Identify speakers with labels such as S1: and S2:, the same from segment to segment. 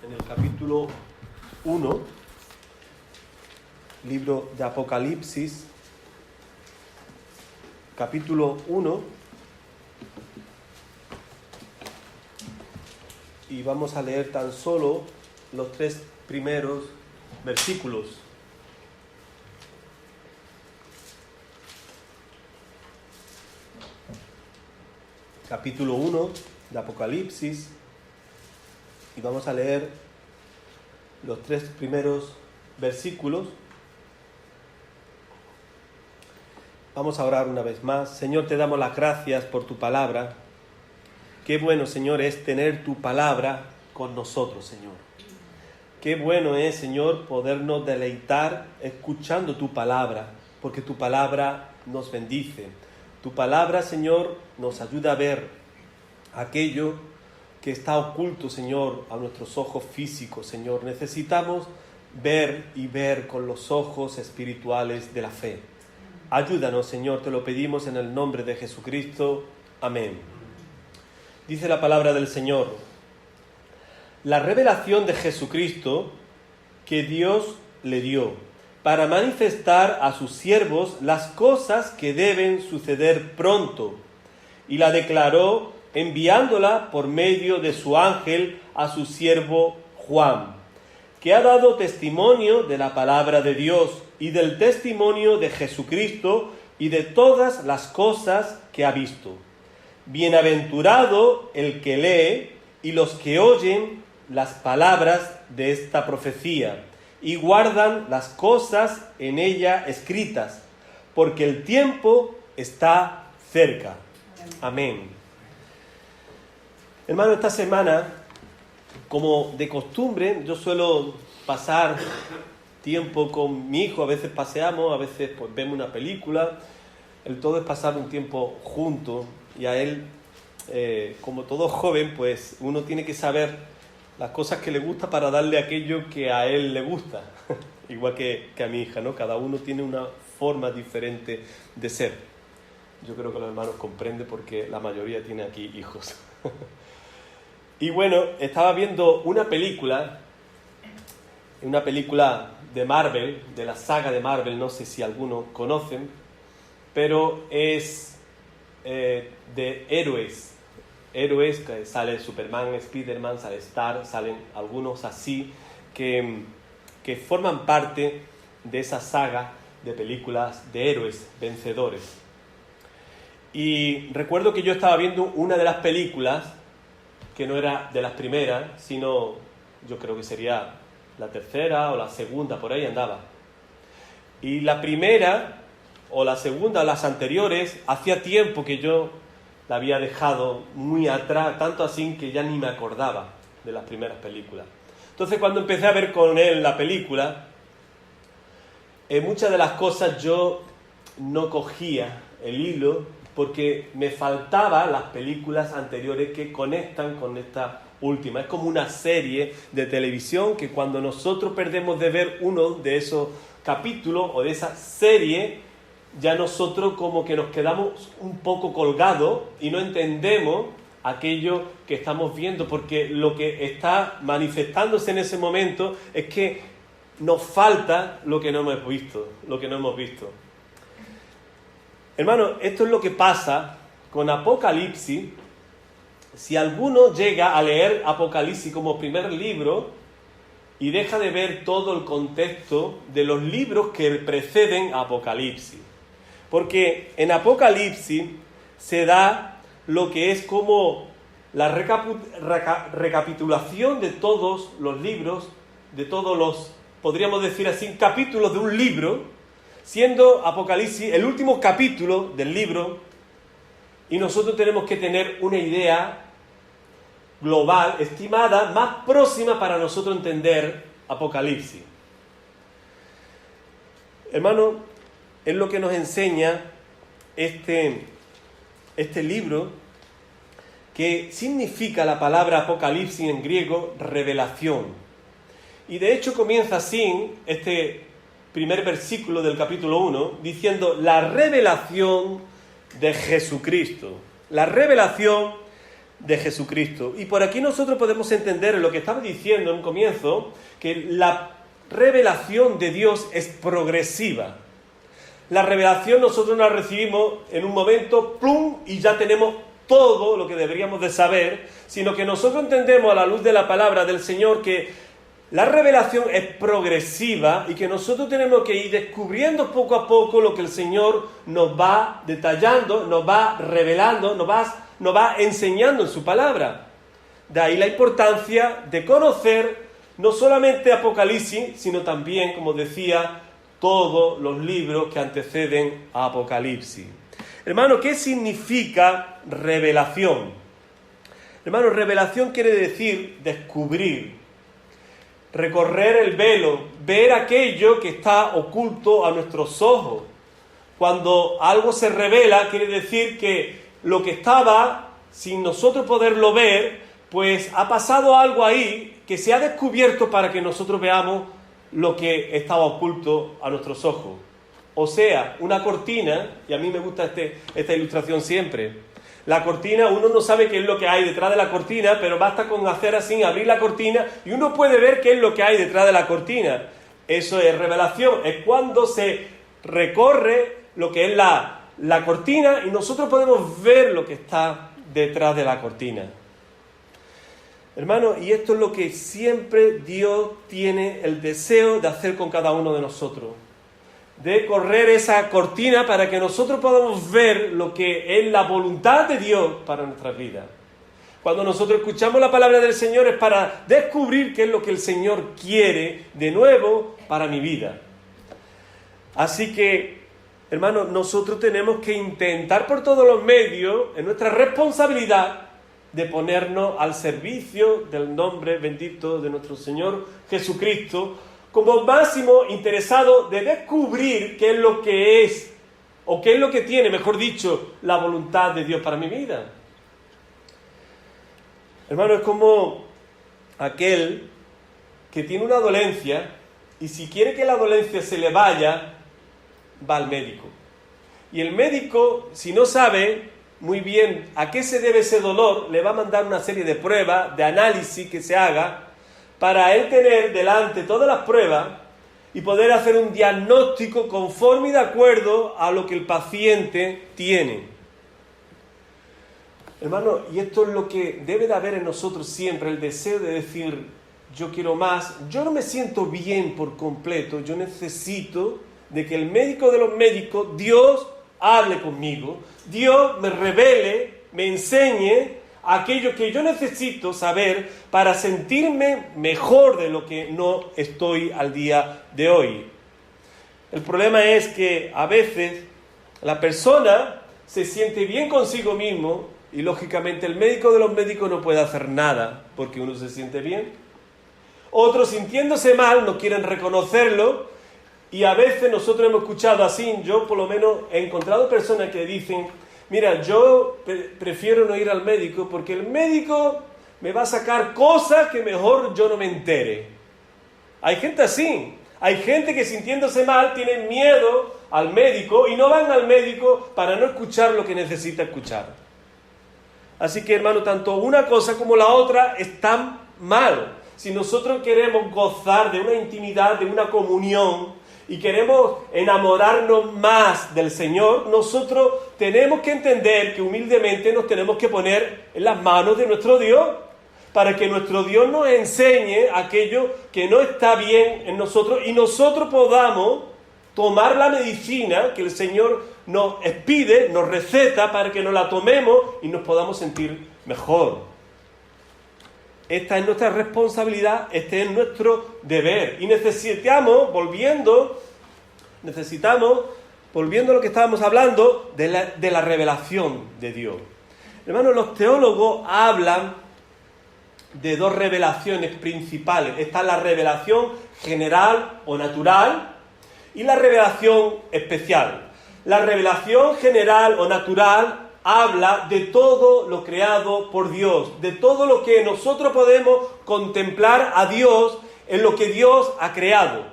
S1: en el capítulo 1, libro de Apocalipsis, capítulo 1, y vamos a leer tan solo los 3 primeros versículos. Capítulo 1 de Apocalipsis, y vamos a leer los 3 primeros versículos. Vamos a orar una vez más. Señor, te damos las gracias por tu palabra. Qué bueno, Señor, es tener tu palabra con nosotros, Señor. Qué bueno es, Señor, podernos deleitar escuchando tu palabra, porque tu palabra nos bendice. Tu palabra, Señor, nos ayuda a ver aquello que está oculto, Señor, a nuestros ojos físicos, Señor. Necesitamos ver y ver con los ojos espirituales de la fe. Ayúdanos, Señor, te lo pedimos en el nombre de Jesucristo. Amén. Dice la palabra del Señor: la revelación de Jesucristo que Dios le dio para manifestar a sus siervos las cosas que deben suceder pronto, y la declaró enviándola por medio de su ángel a su siervo Juan, que ha dado testimonio de la palabra de Dios y del testimonio de Jesucristo y de todas las cosas que ha visto. Bienaventurado el que lee y los que oyen las palabras de esta profecía y guardan las cosas en ella escritas, porque el tiempo está cerca. Amén. Hermano, esta semana, como de costumbre, yo suelo pasar tiempo con mi hijo. A veces paseamos, a veces pues vemos una película. El todo es pasar un tiempo juntos, y a él, como todo joven, pues uno tiene que saber las cosas que le gusta para darle aquello que a él le gusta. Igual que a mi hija, ¿no? Cada uno tiene una forma diferente de ser. Yo creo que los hermanos comprenden porque la mayoría tiene aquí hijos. Y bueno, estaba viendo una película de Marvel, de la saga de Marvel, no sé si algunos conocen, pero es de héroes, que sale Superman, Spiderman, sale Star, salen algunos así que forman parte de esa saga de películas de héroes vencedores. Y recuerdo que yo estaba viendo una de las películas, que no era de las primeras, sino yo creo que sería la tercera o la segunda, por ahí andaba. Y la primera o la segunda, las anteriores, hacía tiempo que yo la había dejado muy atrás, tanto así que ya ni me acordaba de las primeras películas. Entonces, cuando empecé a ver con él la película, muchas de las cosas yo no cogía el hilo, porque me faltaban las películas anteriores que conectan con esta última. Es como una serie de televisión que cuando nosotros perdemos de ver uno de esos capítulos o de esa serie, ya nosotros como que nos quedamos un poco colgados y no entendemos aquello que estamos viendo, porque lo que está manifestándose en ese momento es que nos falta lo que no hemos visto. Hermano, esto es lo que pasa con Apocalipsis. Si alguno llega a leer Apocalipsis como primer libro y deja de ver todo el contexto de los libros que preceden a Apocalipsis. Porque en Apocalipsis se da lo que es como la recapitulación de todos los libros, de todos los, podríamos decir así, capítulos de un libro, siendo Apocalipsis el último capítulo del libro, y nosotros tenemos que tener una idea global, estimada, más próxima para nosotros entender Apocalipsis. Hermano, es lo que nos enseña este libro, que significa la palabra Apocalipsis en griego revelación. Y de hecho comienza así este primer versículo del capítulo 1, diciendo la revelación de Jesucristo. La revelación de Jesucristo. Y por aquí nosotros podemos entender lo que estaba diciendo en un comienzo, que la revelación de Dios es progresiva. La revelación nosotros la recibimos en un momento, ¡plum!, y ya tenemos todo lo que deberíamos de saber, sino que nosotros entendemos a la luz de la palabra del Señor que la revelación es progresiva y que nosotros tenemos que ir descubriendo poco a poco lo que el Señor nos va detallando, nos va revelando, nos va enseñando en su palabra. De ahí la importancia de conocer no solamente Apocalipsis, sino también, como decía, todos los libros que anteceden a Apocalipsis. Hermano, ¿qué significa revelación? Hermano, revelación quiere decir descubrir, recorrer el velo, ver aquello que está oculto a nuestros ojos. Cuando algo se revela, quiere decir que lo que estaba, sin nosotros poderlo ver, pues ha pasado algo ahí que se ha descubierto para que nosotros veamos lo que estaba oculto a nuestros ojos. O sea, una cortina, y a mí me gusta esta ilustración siempre. La cortina, uno no sabe qué es lo que hay detrás de la cortina, pero basta con hacer así, abrir la cortina, y uno puede ver qué es lo que hay detrás de la cortina. Eso es revelación, es cuando se recorre lo que es la cortina y nosotros podemos ver lo que está detrás de la cortina. Hermano, y esto es lo que siempre Dios tiene el deseo de hacer con cada uno de nosotros. De correr esa cortina para que nosotros podamos ver lo que es la voluntad de Dios para nuestras vidas. Cuando nosotros escuchamos la palabra del Señor es para descubrir qué es lo que el Señor quiere de nuevo para mi vida. Así que, hermano, nosotros tenemos que intentar por todos los medios, en nuestra responsabilidad, de ponernos al servicio del nombre bendito de nuestro Señor Jesucristo, como máximo interesado de descubrir qué es lo que es, o qué es lo que tiene, mejor dicho, la voluntad de Dios para mi vida. Hermano, es como aquel que tiene una dolencia y si quiere que la dolencia se le vaya, va al médico. Y el médico, si no sabe muy bien a qué se debe ese dolor, le va a mandar una serie de pruebas, de análisis que se haga, para él tener delante todas las pruebas y poder hacer un diagnóstico conforme y de acuerdo a lo que el paciente tiene. Hermano, y esto es lo que debe de haber en nosotros siempre, el deseo de decir, yo quiero más, yo no me siento bien por completo, yo necesito de que el médico de los médicos, Dios, hable conmigo, Dios me revele, me enseñe aquello que yo necesito saber para sentirme mejor de lo que no estoy al día de hoy. El problema es que a veces la persona se siente bien consigo mismo y lógicamente el médico de los médicos no puede hacer nada porque uno se siente bien. Otros sintiéndose mal no quieren reconocerlo y a veces nosotros hemos escuchado así, yo por lo menos he encontrado personas que dicen, mira, yo prefiero no ir al médico porque el médico me va a sacar cosas que mejor yo no me entere. Hay gente así. Hay gente que sintiéndose mal tiene miedo al médico y no van al médico para no escuchar lo que necesita escuchar. Así que, hermano, tanto una cosa como la otra están mal. Si nosotros queremos gozar de una intimidad, de una comunión, y queremos enamorarnos más del Señor, nosotros tenemos que entender que humildemente nos tenemos que poner en las manos de nuestro Dios, para que nuestro Dios nos enseñe aquello que no está bien en nosotros y nosotros podamos tomar la medicina que el Señor nos pide, nos receta para que nos la tomemos y nos podamos sentir mejor. Esta es nuestra responsabilidad, este es nuestro deber. Y necesitamos, volviendo a lo que estábamos hablando, de la revelación de Dios. Hermanos, los teólogos hablan de dos revelaciones principales. Está la revelación general o natural y la revelación especial. La revelación general o natural habla de todo lo creado por Dios, de todo lo que nosotros podemos contemplar a Dios en lo que Dios ha creado.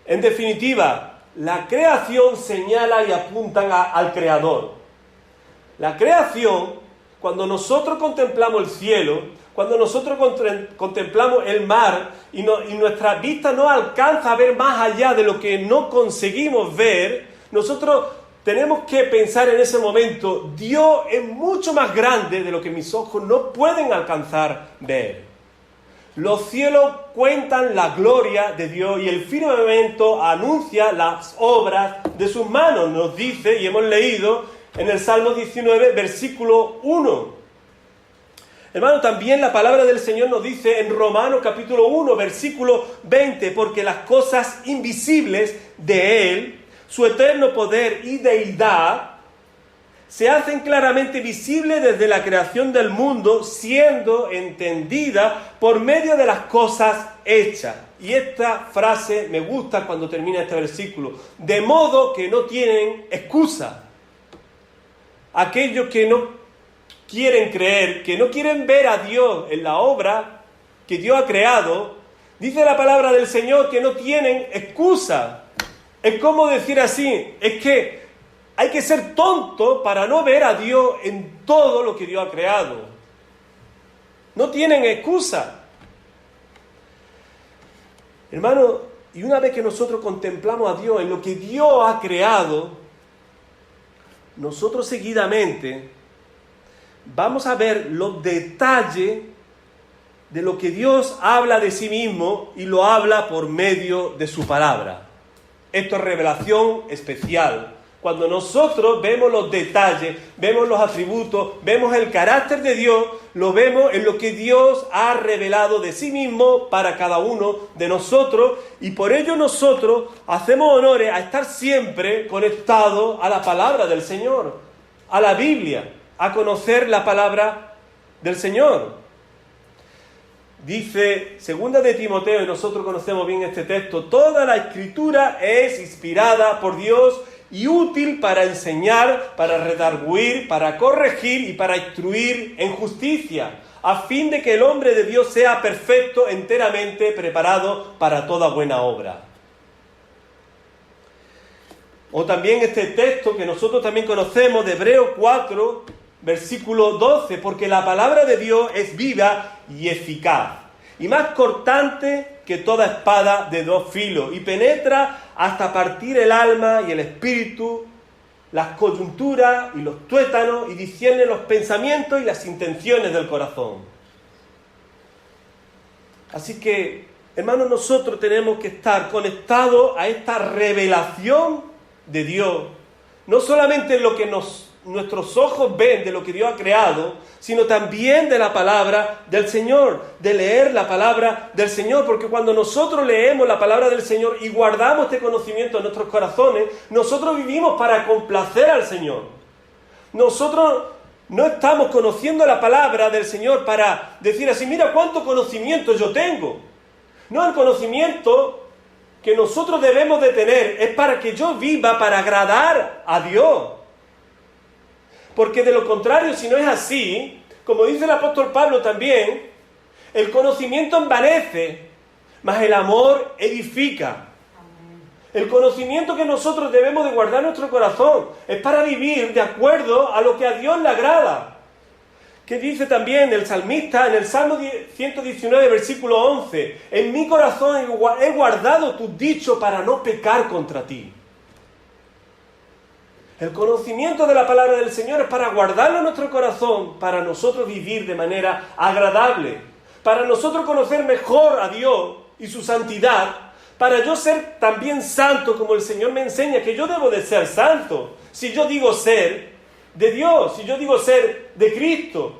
S1: En definitiva, la creación señala y apunta al Creador. La creación cuando nosotros contemplamos el cielo, cuando nosotros contemplamos el mar y nuestra vista no alcanza a ver más allá de lo que no conseguimos ver, nosotros tenemos que pensar en ese momento, Dios es mucho más grande de lo que mis ojos no pueden alcanzar ver. Los cielos cuentan la gloria de Dios y el firmamento anuncia las obras de sus manos, nos dice, y hemos leído en el Salmo 19, versículo 1. Hermano, también la palabra del Señor nos dice en Romanos capítulo 1, versículo 20, porque las cosas invisibles de Él, su eterno poder y deidad, se hacen claramente visibles desde la creación del mundo, siendo entendida por medio de las cosas hechas. Y esta frase me gusta cuando termina este versículo. De modo que no tienen excusa. Aquellos que no quieren creer, que no quieren ver a Dios en la obra que Dios ha creado, dice la palabra del Señor que no tienen excusa. Es como decir así, es que hay que ser tonto para no ver a Dios en todo lo que Dios ha creado. No tienen excusa. Hermano, y una vez que nosotros contemplamos a Dios en lo que Dios ha creado, nosotros seguidamente vamos a ver los detalles de lo que Dios habla de sí mismo y lo habla por medio de su palabra. Esto es revelación especial. Cuando nosotros vemos los detalles, vemos los atributos, vemos el carácter de Dios, lo vemos en lo que Dios ha revelado de sí mismo para cada uno de nosotros, y por ello nosotros hacemos honores a estar siempre conectados a la palabra del Señor, a la Biblia, a conocer la palabra del Señor. Dice 2 de Timoteo, y nosotros conocemos bien este texto, toda la Escritura es inspirada por Dios y útil para enseñar, para redarguir, para corregir y para instruir en justicia, a fin de que el hombre de Dios sea perfecto, enteramente preparado para toda buena obra. O también este texto que nosotros también conocemos de Hebreos 4, versículo 12, porque la palabra de Dios es viva y eficaz, y más cortante que toda espada de dos filos, y penetra hasta partir el alma y el espíritu, las coyunturas y los tuétanos, y discierne los pensamientos y las intenciones del corazón. Así que, hermanos, nosotros tenemos que estar conectados a esta revelación de Dios, no solamente en lo que nuestros ojos ven de lo que Dios ha creado, sino también de la palabra del Señor, de leer la palabra del Señor, porque cuando nosotros leemos la palabra del Señor y guardamos este conocimiento en nuestros corazones, nosotros vivimos para complacer al Señor. Nosotros no estamos conociendo la palabra del Señor para decir así, mira cuánto conocimiento yo tengo. No, el conocimiento que nosotros debemos de tener es para que yo viva para agradar a Dios. Porque de lo contrario, si no es así, como dice el apóstol Pablo también, el conocimiento envanece, mas el amor edifica. El conocimiento que nosotros debemos de guardar en nuestro corazón es para vivir de acuerdo a lo que a Dios le agrada. Que dice también el salmista en el Salmo 119, versículo 11, en mi corazón he guardado tus dichos para no pecar contra ti. El conocimiento de la palabra del Señor es para guardarlo en nuestro corazón, para nosotros vivir de manera agradable, para nosotros conocer mejor a Dios y su santidad, para yo ser también santo como el Señor me enseña que yo debo de ser santo. Si yo digo ser de Dios, si yo digo ser de Cristo,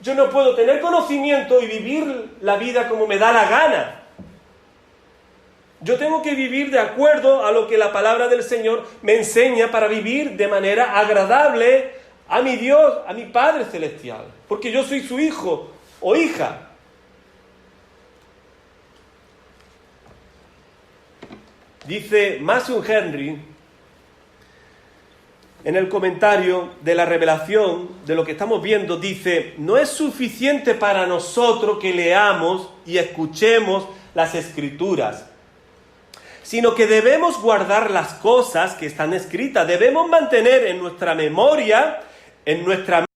S1: yo no puedo tener conocimiento y vivir la vida como me da la gana. Yo tengo que vivir de acuerdo a lo que la palabra del Señor me enseña para vivir de manera agradable a mi Dios, a mi Padre Celestial. Porque yo soy su hijo o hija. Dice Matthew Henry, en el comentario de la revelación de lo que estamos viendo, dice, no es suficiente para nosotros que leamos y escuchemos las Escrituras, sino que debemos guardar las cosas que están escritas. Debemos mantener en nuestra memoria, en nuestra